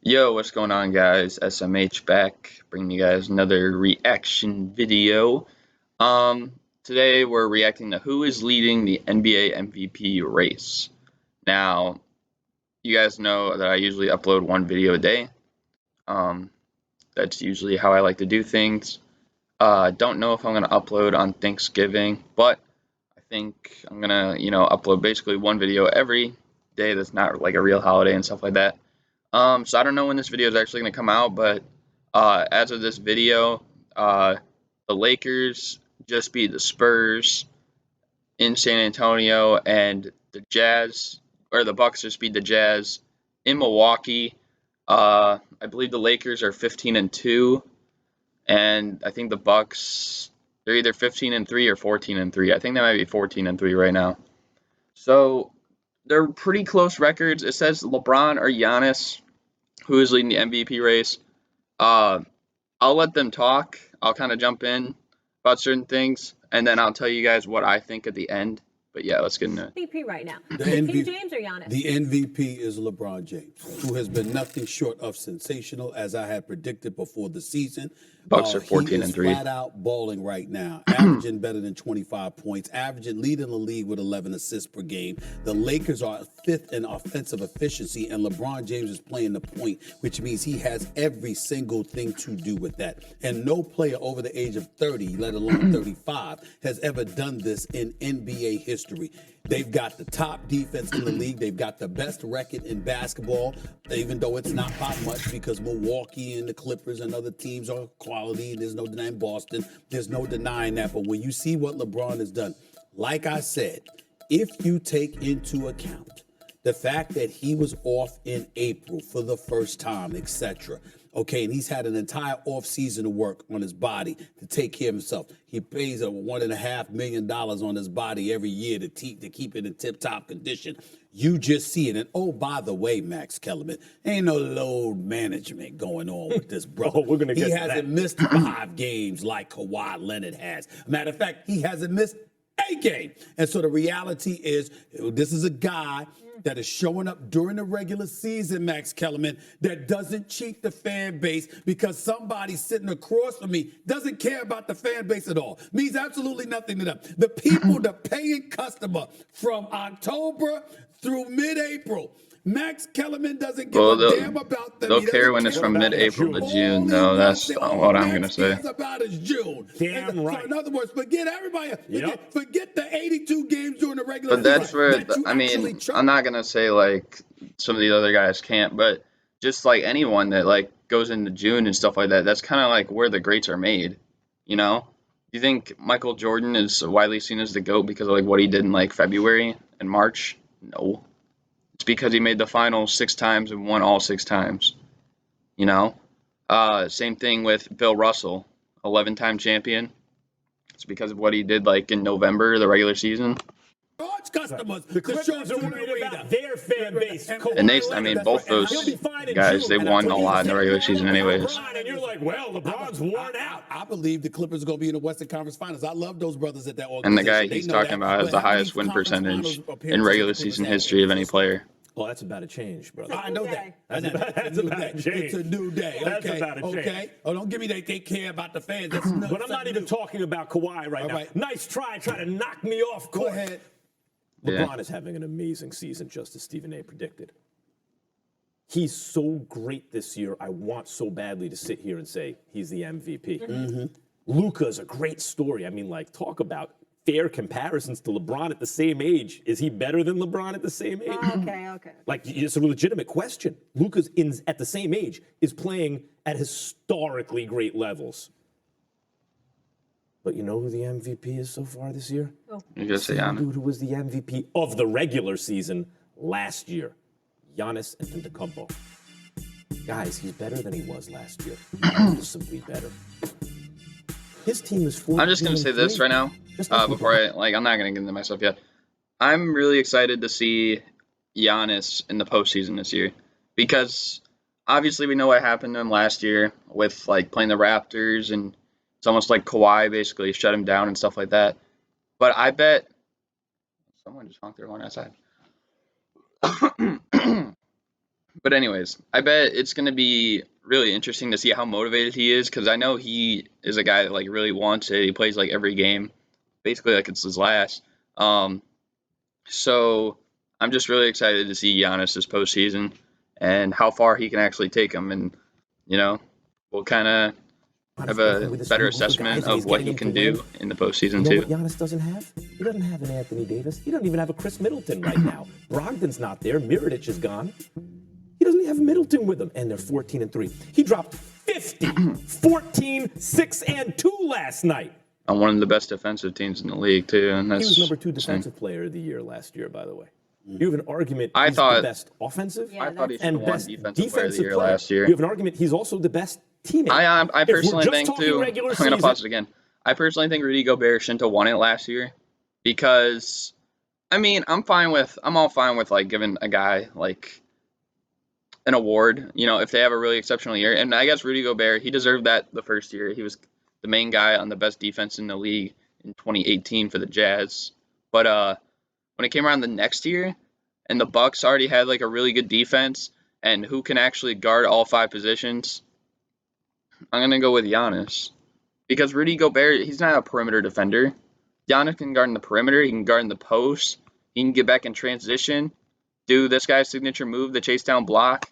Yo, what's going on, guys? SMH back, bringing you guys another reaction video. Today we're reacting to who is leading the NBA MVP race. Now, you guys know that I usually upload one video a day. Um, that's usually how I like to do things. Don't know if I'm gonna upload on Thanksgiving, but I think I'm gonna, upload basically one video every day that's not like a real holiday and stuff like that. So I don't know when this video is actually going to come out, but as of this video, the Lakers just beat the Spurs in San Antonio, and the Jazz or the Bucks just beat the Jazz in Milwaukee. I believe the Lakers are 15-2, and I think the Bucks they're either 15-3 or 14-3. I think they might be 14-3 right now. So they're pretty close records. It says LeBron or Giannis who is leading the MVP race. Uh, I'll let them talk. I'll kind of jump in about certain things, and then I'll tell you guys what I think at the end. But yeah, let's get into it. MVP right now. The King MVP James or Giannis? The MVP is LeBron James, who has been nothing short of sensational, as I had predicted before the season. Bucks are He is 14-3. flat out balling right now, averaging better than 25 points, leading the league with 11 assists per game. The Lakers are fifth in offensive efficiency, and LeBron James is playing the point, which means he has every single thing to do with that. And no player over the age of 30, let alone 35, has ever done this in NBA history. They've got the top defense in the league. They've got the best record in basketball, even though it's not by much because Milwaukee and the Clippers and other teams are quality. There's no denying Boston. There's no denying that. But when you see what LeBron has done, like I said, if you take into account the fact that he was off in April for the first time, etc. Okay, and he's had an entire off season to work on his body to take care of himself. He pays $1.5 million on his body every year to keep it in tip-top condition. You just see it. And oh, by the way, Max Kellerman, ain't no load management going on with this brother. We're gonna get he to hasn't that. missed 5 games like Kawhi Leonard has. Matter of fact, he hasn't missed a game. And so the reality is, this is a guy that is showing up during the regular season, Max Kellerman, that doesn't cheat the fan base because somebody sitting across from me doesn't care about the fan base at all. Means absolutely nothing to them. The people, the paying customer from October through mid-April, Max Kellerman doesn't give a damn about them. They'll care when it's from mid-April to June, though. That's what I'm going to say. Cares about is June. Damn right. So in other words, forget everybody. Forget the 82 games during the regular But that's season. for, I mean, I'm not going to say, like, some of the other guys can't, but just, like, anyone that, like, goes into June and stuff like that, that's kind of, like, where the greats are made, you know? Do you think Michael Jordan is widely seen as the GOAT because of, like, what he did in, like, February and March? No. It's because he made the finals 6 times and won all 6 times, you know? Same thing with Bill Russell, 11-time champion. It's because of what he did, like, in November, the regular season. Large customers. The Clippers are worried about their fan base. And they, I mean, both those guys, they won a lot in the regular season anyways. And you're like, well, LeBron's worn out. I believe the Clippers are going to be in the Western Conference Finals. I love those brothers at that organization. And the guy he's talking about has the highest win percentage in regular season history of any player. Well, that's about to change, brother. I know that. That's about to change. It's a new day. Okay. That's about to change. Okay. Oh, don't give me that they care about the fans. That's But I'm not even talking about Kawhi right now. Right. Nice try to knock me off court. Go ahead. LeBron is having an amazing season, just as Stephen A. predicted. He's so great this year, I want so badly to sit here and say he's the MVP. Luka is a great story. I mean, like, talk about fair comparisons to LeBron at the same age. Is he better than LeBron at the same age? Okay. Like, it's a legitimate question. Luka's at the same age is playing at historically great levels. But you know who the MVP is so far this year? You just say Same Giannis. dude who was the MVP of the regular season last year, Giannis Antetokounmpo. Guys, he's better than he was last year. Noticeably better. His team is 14. I'm just going to say this right now, before I'm not going to get into myself yet. I'm really excited to see Giannis in the postseason this year because obviously we know what happened to him last year with, like, playing the Raptors, and it's almost like Kawhi basically shut him down and stuff like that. But I bet someone just honked their horn outside. But anyways, I bet it's going to be really interesting to see how motivated he is, because I know he is a guy that like really wants it. He plays like every game, basically like it's his last. So I'm just really excited to see Giannis this postseason and how far he can actually take him, and we'll kind of have a better assessment of what he can do in the postseason You know too. what Giannis doesn't have? He doesn't have an Anthony Davis. He doesn't even have a Chris Middleton right now. Brogdon's not there. Mirotic is gone. He doesn't have Middleton with him, and they're 14-3. He dropped 50, 14, 6, and 2 last night. On one of the best defensive teams in the league too, and that's He was number 2 insane. defensive player of the year last year, by the way. You have an argument I he's thought- the best offensive I thought he should and have won best defensive player of the year player. last year. You have an argument he's also the best teammate. I If we're personally just think talking too. I'm regular gonna pause season- it again. I personally think Rudy Gobert shouldn't have won it last year, because I mean I'm all fine with like giving a guy like an award, if they have a really exceptional year. And I guess Rudy Gobert, he deserved that the first year. He was the main guy on the best defense in the league in 2018 for the Jazz. But when it came around the next year, and the Bucks already had like a really good defense, and who can actually guard all 5 positions, I'm gonna go with Giannis, because Rudy Gobert, he's not a perimeter defender. Giannis can guard in the perimeter. He can guard in the post. He can get back in transition, do this guy's signature move, the chase down block.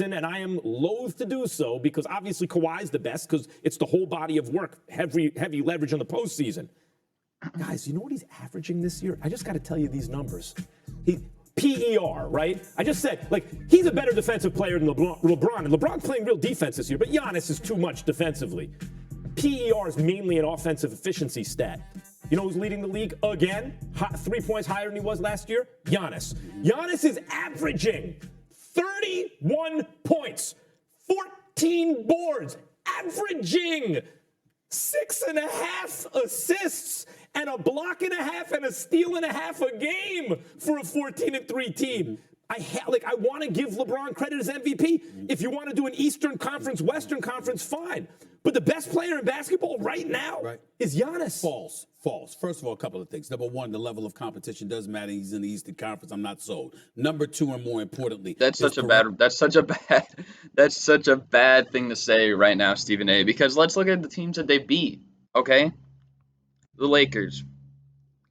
And I am loath to do so because obviously Kawhi's the best because it's the whole body of work, heavy leverage on the postseason. Guys, you know what he's averaging this year? I just got to tell you these numbers. PER, right? I just said, he's a better defensive player than LeBron. And LeBron's playing real defense this year, but Giannis is too much defensively. PER is mainly an offensive efficiency stat. You know who's leading the league again? 3 points higher than he was last year? Giannis. Giannis is averaging 31 points, 14 boards, averaging 6.5 assists and a block and a half and a steal and a half a game for a 14-3 team. I want to give LeBron credit as MVP. If you want to do an Eastern Conference, Western Conference, fine. But the best player in basketball right now is Giannis. False. First of all, a couple of things. Number one, the level of competition does matter. He's in the Eastern Conference. I'm not sold. Number two, and more importantly, That's such a bad thing to say right now, Stephen A. Because let's look at the teams that they beat. Okay, the Lakers,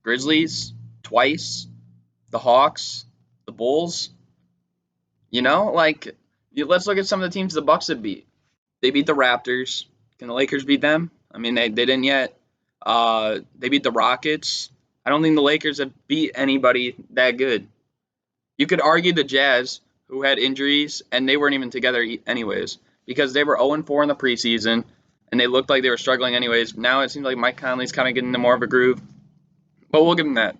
Grizzlies twice, the Hawks, the Bulls. Let's look at some of the teams the Bucks have beat. They beat the Raptors. Can the Lakers beat them? I mean, they didn't yet. They beat the Rockets. I don't think the Lakers have beat anybody that good. You could argue the Jazz, who had injuries, and they weren't even together anyways, because they were 0-4 in the preseason, and they looked like they were struggling anyways. Now it seems like Mike Conley's kind of getting into more of a groove, but we'll give him that.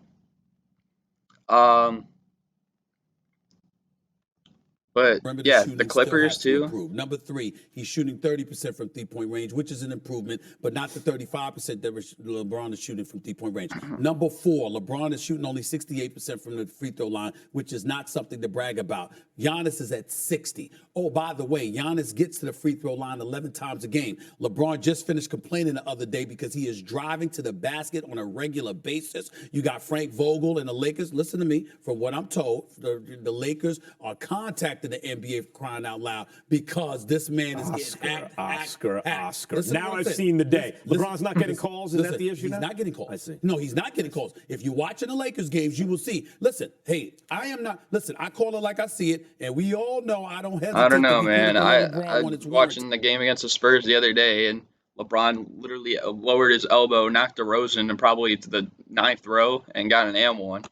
But Remember, yeah, shooting the still Clippers has to too. improve. Number three, he's shooting 30% from three-point range, which is an improvement, but not the 35% that LeBron is shooting from three-point range. Number four, LeBron is shooting only 68% from the free throw line, which is not something to brag about. Giannis is at 60. Oh, by the way, Giannis gets to the free throw line 11 times a game. LeBron just finished complaining the other day because he is driving to the basket on a regular basis. You got Frank Vogel and the Lakers. Listen to me. From what I'm told, the Lakers are contacting the NBA for crying out loud because this man is getting Oscar. Listen to Now what I'm I've saying. seen the day. Listen- LeBron's not getting calls. Is that the issue He's now? not getting calls. I see. No, he's not getting calls. If you're watching the Lakers games, you will see. Listen, hey, I call it like I see it, and we all know I don't hesitate. I don't know, to be man. critical I of LeBron when was it's watching the game against the Spurs the other day, and LeBron literally lowered his elbow, knocked DeRozan, and probably to the 9th row, and got an and one.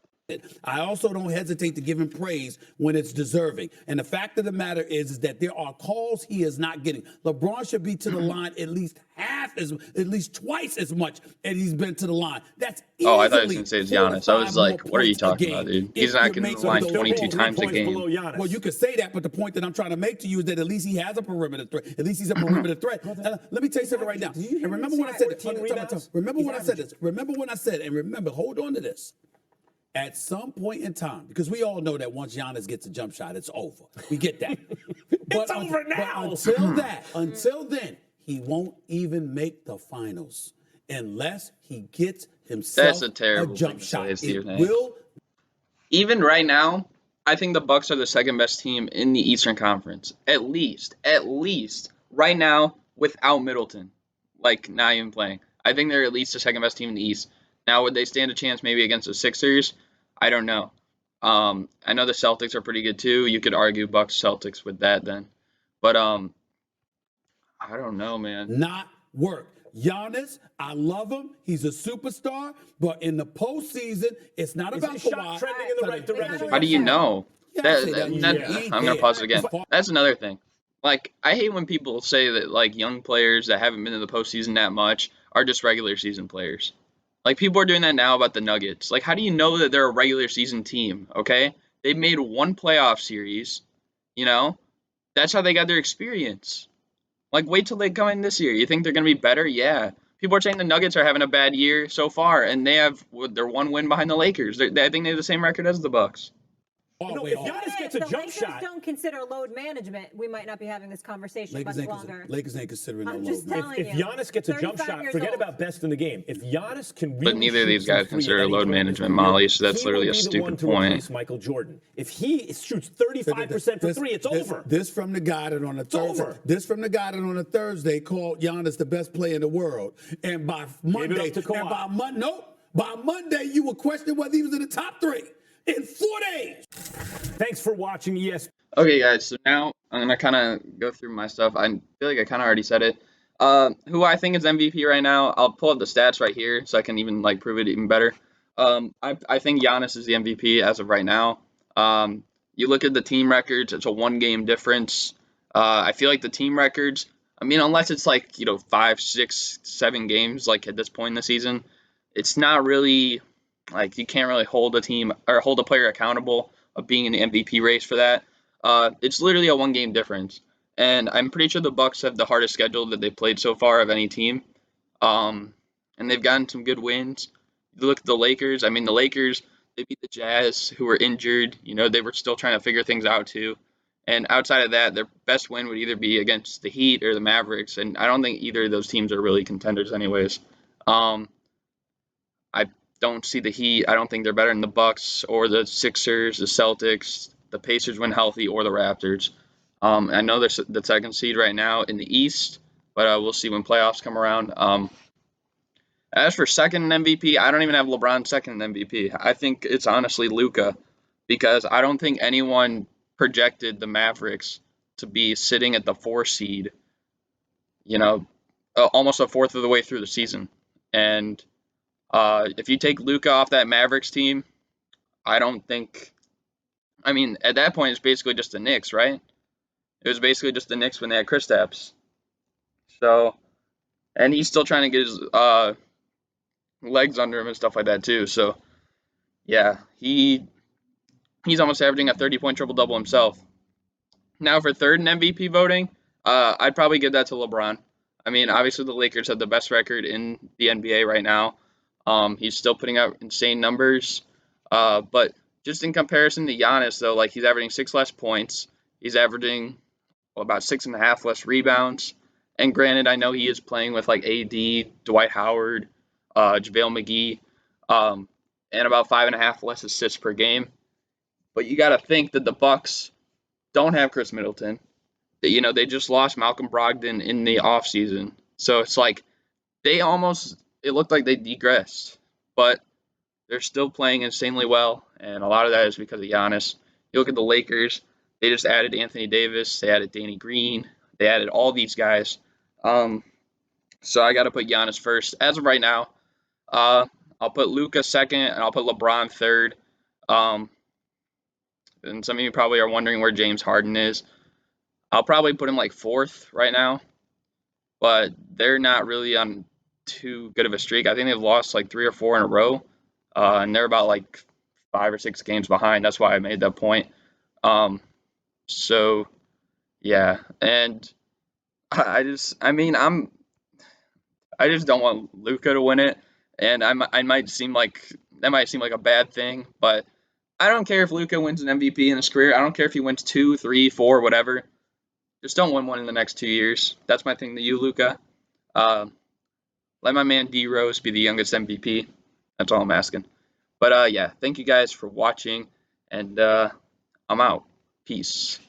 I also don't hesitate to give him praise when it's deserving. And the fact of the matter is that there are calls he is not getting. LeBron should be to the line at least twice as much as he's been to the line. That's easily Oh, I thought you was going to say it's 4 to Giannis. I 5 was like, more what are you points a talking game about, dude? if He's not you're getting to making the line those 22 calls. times a 3 points game. below Giannis. Well, you could say that, but the point that I'm trying to make to you is that at least he has a perimeter threat. At least he's a perimeter threat. Let me tell you something right now. And remember when I said this. 14 rebounds? Remember when I said He's this. Remember when I said, and remember, hold on to this. At some point in time, because we all know that once Giannis gets a jump shot, it's over. We get that. It's over now. But until then, he won't even make the finals unless he gets himself That's a terrible jump thing to shot. say, Stephen A. It will. Even right now, I think the Bucks are the second best team in the Eastern Conference. At least right now without Middleton, like not even playing. I think they're at least the second best team in the East. Now, would they stand a chance maybe against the Sixers? I don't know. I know the Celtics are pretty good too. You could argue Bucks Celtics with that then, but I don't know, man. Not work. Giannis, I love him. He's a superstar, but in the postseason, it's not Is about his shot Kawhi. trending in the right direction? How do you know? Yeah, I say that. I'm gonna pause it again. That's another thing. Like, I hate when people say that like young players that haven't been in the postseason that much are just regular season players. Like, people are doing that now about the Nuggets. Like, how do you know that they're a regular season team? Okay, they've made one playoff series. You know, that's how they got their experience. Like, wait till they come in this year. You think they're gonna be better? Yeah. People are saying the Nuggets are having a bad year so far, and they have their one win behind the Lakers. I think they have the same record as the Bucks. If Giannis gets a the jump Lakers shot, don't consider load management, we might not be having this conversation much longer. Lakers ain't considering I'm no just load. telling if Giannis gets a jump 35 shot, years forget old. about best in the game. If Giannis can really But neither of shoot these some guys three consider at any load point in his management, career, Molly, so that's he will literally a be the stupid one to point. replace Michael Jordan. If he shoots 35% from three, it's over. This from the guy that on a Thursday. over. This from the guy that on a Thursday called Giannis the best player in the world, and by Monday, to Kawhi. by Monday you will question whether he was in the top 3 in 4 days. Thanks for watching ESPN. Okay, guys, so now I'm going to kind of go through my stuff. I feel like I kind of already said it. Who I think is MVP right now, I'll pull up the stats right here so I can even like prove it even better. I think Giannis is the MVP as of right now. You look at the team records, it's a 1-game difference. I feel like the team records, I mean, unless it's like, 5, 6, 7 games like at this point in the season, it's not really like you can't really hold a team or hold a player accountable of being in the MVP race for that. It's literally a 1-game difference, and I'm pretty sure the Bucks have the hardest schedule that they've played so far of any team. And they've gotten some good wins. You look at the Lakers. I mean, the Lakers, they beat the Jazz, who were injured. They were still trying to figure things out too. And outside of that, their best win would either be against the Heat or the Mavericks, and I don't think either of those teams are really contenders, anyways. I don't see the Heat. I don't think they're better than the Bucks or the Sixers, the Celtics, the Pacers when healthy, or the Raptors. I know they're the second seed right now in the East, but we'll see when playoffs come around. As for second in MVP, I don't even have LeBron second in MVP. I think it's honestly Luka, because I don't think anyone projected the Mavericks to be sitting at the 4 seed, almost a fourth of the way through the season. And if you take Luka off that Mavericks team, I don't think. I mean, at that point, it's basically just the Knicks, right? It was basically just the Knicks when they had Kristaps. So, and he's still trying to get his legs under him and stuff like that too. So, yeah, he's almost averaging a 30-point triple-double himself. Now for third in MVP voting, I'd probably give that to LeBron. I mean, obviously the Lakers have the best record in the NBA right now. He's still putting out insane numbers. But just in comparison to Giannis, though, like he's averaging 6 less points. He's averaging about 6.5 less rebounds. And granted, I know he is playing with like AD, Dwight Howard, JaVale McGee, and about 5.5 less assists per game. But you got to think that the Bucks don't have Chris Middleton. They just lost Malcolm Brogdon in the offseason. So it's like it looked like they degressed. But they're still playing insanely well, and a lot of that is because of Giannis. You look at the Lakers, they just added Anthony Davis, they added Danny Green, they added all these guys. So I got to put Giannis first. As of right now, I'll put Luka second, and I'll put LeBron third. And some of you probably are wondering where James Harden is. I'll probably put him like fourth right now, but they're not really on too good of a streak. I think they've lost like 3 or 4 in a row. And they're about like 5 or 6 games behind. That's why I made that point. So yeah, and I just don't want Luka to win it, and that might seem like a bad thing, but I don't care if Luka wins an MVP in his career. I don't care if he wins 2, 3, 4, whatever. Just don't win one in the next 2 years. That's my thing to you, Luka. Let my man D Rose be the youngest MVP. That's all I'm asking. But yeah, thank you guys for watching, and I'm out. Peace.